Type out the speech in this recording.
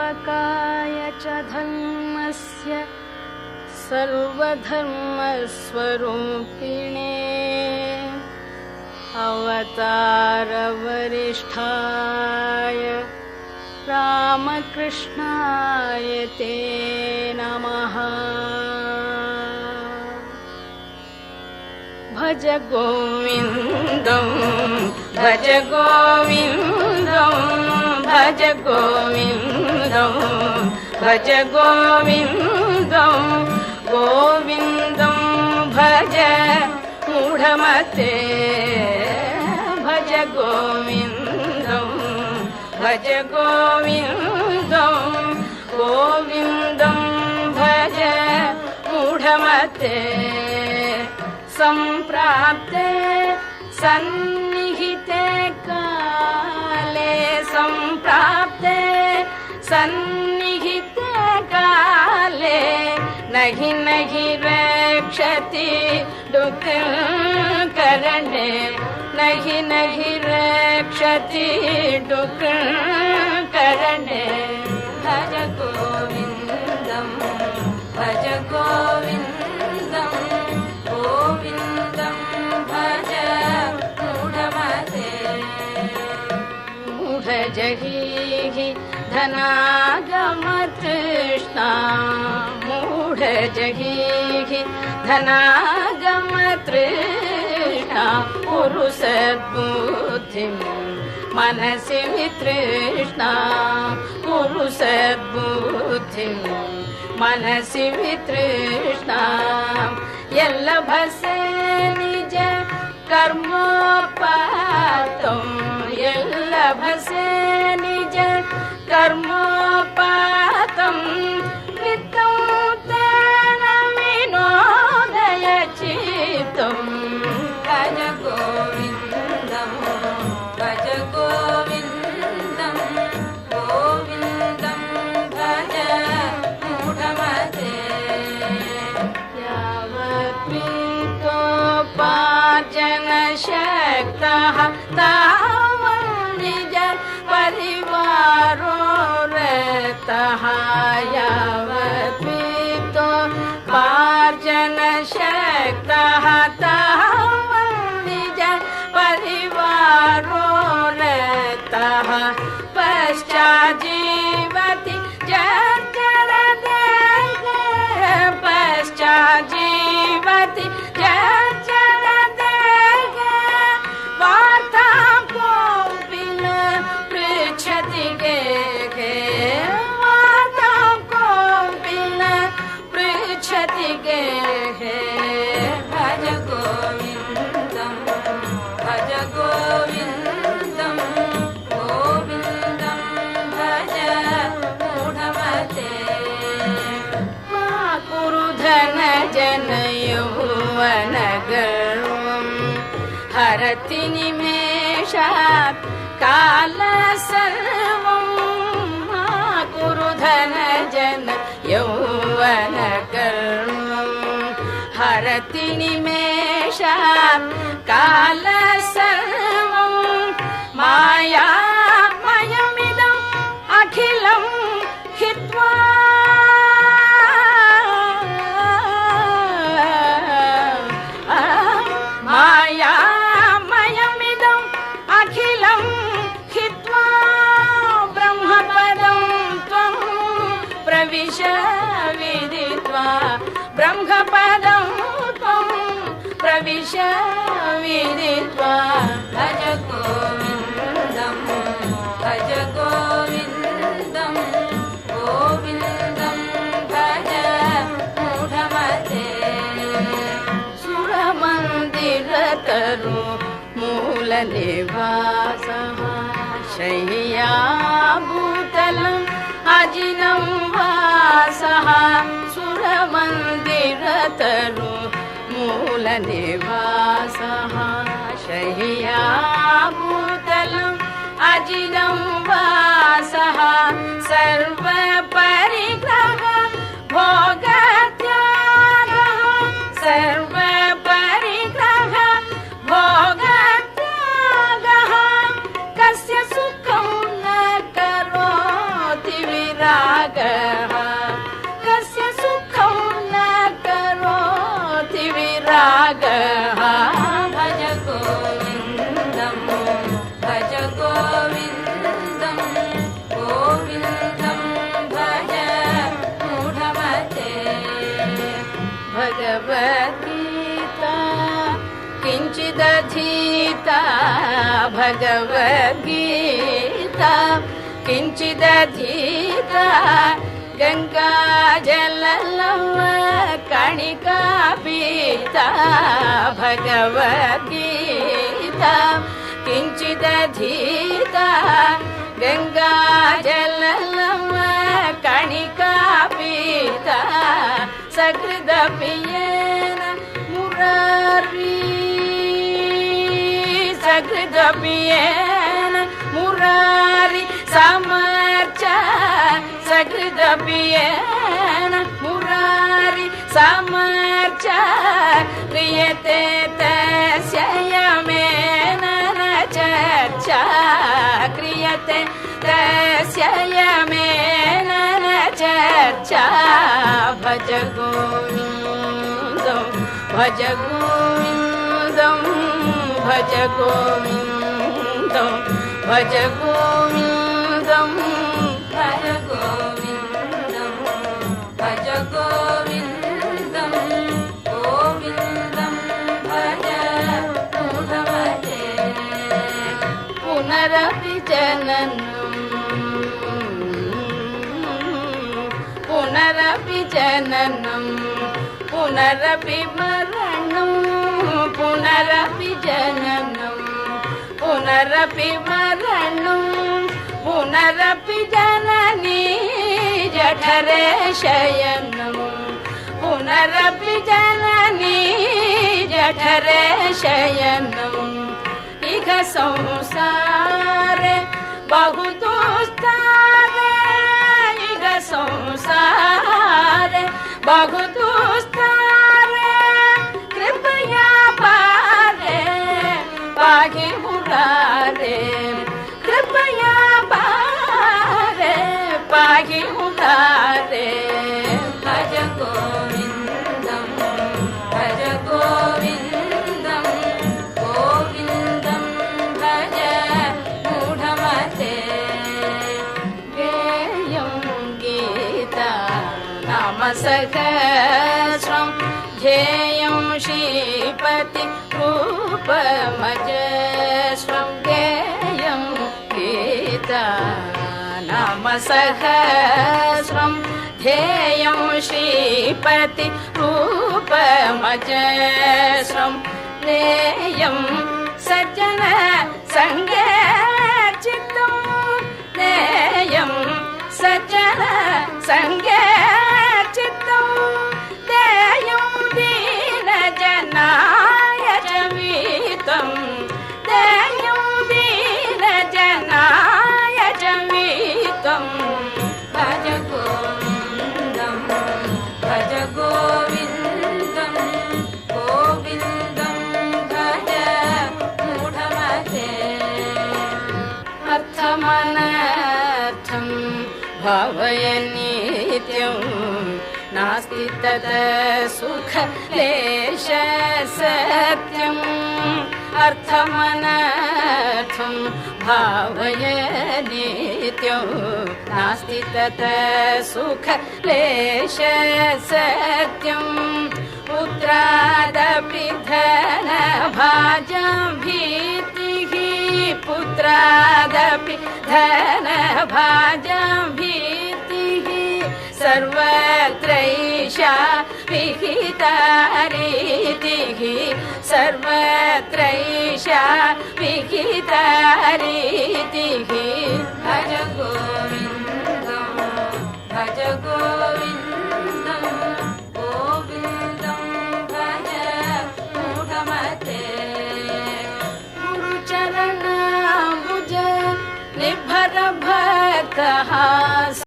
संस्थापकाय च धर्मस्य सर्वधर्मस्वरूपिणे अवतारवरिष्ठाय रामकृष्णाय ते नमः। भज गोविन्दं भज गोविन्दं भज गोविन्दं भज गोविन्दं गोविन्दं भज मूढमते भज गोविन्दं भज गोविन्दं गोविन्दं भज मूढमते। सम्प्राप्ते सन्निहिते काले सम्प्राप्ते सन्निहिते काले नहि नहि रक्षति दुःखकरणे नहि नहि रक्षति दुःखकरणे। भज गोविन्दं भज गोविन्दं गोविन्दं भज मूढमते। मूढजहि धनागमतृष्णा मूढजहि धनागमतृष्णा कुरु सद्बुद्धिं मनसि वितृष्णा कुरु सद्बुद्धिं मनसि वितृष्णा। यल्लभसे निज कर्मोपातं यल्लभसे निज कर्मोपातं वित्तं तेन विनोदय चित्तं। भज गोविन्दं भज गोविन्दं गोविन्दं भज मूढमते। यावत्वित्तोपार्जनशक्तः तावत् निज परिवारो रतः यावत्वित्तोपार्जनशक्तः तावत् निज परिवारो रतः पश्चाज्जीवति जर्जरदेहे पश्चाज्जीवति जर्जरदेहे वार्तां कोऽपि न पृच्छति गेहे वार्तां कोऽपि न पृच्छति गेहे। भज गोविन्दं भज गोविन्दं गोविन्दं भज मूढमते। मा कुरु धनजन यौवनगर्वं हरति निमेषात् काल सर्वं मा कुरु धनजन यौवनगर्वं हरति निमेषात् काल सर्वं मायामयमिदम् अखिलं हित्वा मायामयमिदम् अखिलं हित्वा ब्रह्मपदं त्वं प्रविश विदित्वा ब्रह्मपदं त्वं प्रविश विदित्वा। भज गोविन्दं भज गोविन्दं गोविन्दं भज मूढमते। सुरमन्दिरतरु मूलनिवासः शय्याभूतलम् अजिनं वासः सुरमन्दिरतरु मूलनिवासः शय्याभूतलम् अजिनं वासः सर्वपरिग्रह भोगत्यागः सर्वपरिग्रह भोगत्यागः कस्य सुखं न करोति विरागः। किञ्चिदधीता भगवद्गीता किञ्चिदधीता गङ्गाजललव कणिका पीता भगवद्गीता किञ्चिदधीता गङ्गाजललव कणिका पीता सकृदपि येन मुरारी सकृदपि येन मुरारी समर्चा सकृदपि येन मुरारी समर्चा क्रियते तस्य यमेन न चर्चा क्रियते तस्य यमेन न चर्चा भज गोविन्दं भज गोविन्दं भज गोविन्दं भज गोविन्दं भज गोविन्दं भज गोविन्दं गोविन्दं भज मुदमते पुनरपि जननं पुनरपि जननं पुनरपि मरणं पुनरपि जननं पुनरपि मरणं पुनरपि जननी जठरे शयनं पुनरपि जननी जठरे शयनं इह संसारे बहु दुस्तारे इह संसारे बहु दुस्तारे कृपया पारे पाहि मुरारे कृपया पारे पाहि मुरारे भज गोविन्दं भज गोविन्दं गोविन्दं भज मूढमते गेयं गीता नाम सहस्रं ध्येयं श्रीपति रूपमजस्रं गेयं गीता नाम सहस्रं ध्येयं श्रीपति रूपमजस्रं नेयं सज्जन संगे चित्तं नेयं सज्जन संगे चित्तं देयं दीनजनाय जवीतं देयं दीनजनाय जवीतं भज गोविन्दं भज गोविन्दं गोविन्दं भज मूढमते अर्थमनर्थं भावय नित्यं नास्ति तत् सुखलेश सत्यम् अर्थमनर्थं भावय नित्यं नास्ति तत् सुखलेश सत्यम् पुत्रादपि धनभाजं भीतिः पुत्रादपि धनभाजं भीतिः सर्वत्रैषा विहिता रीतिः सर्वत्रैषा विहिता रीतिः भज गोविन्दं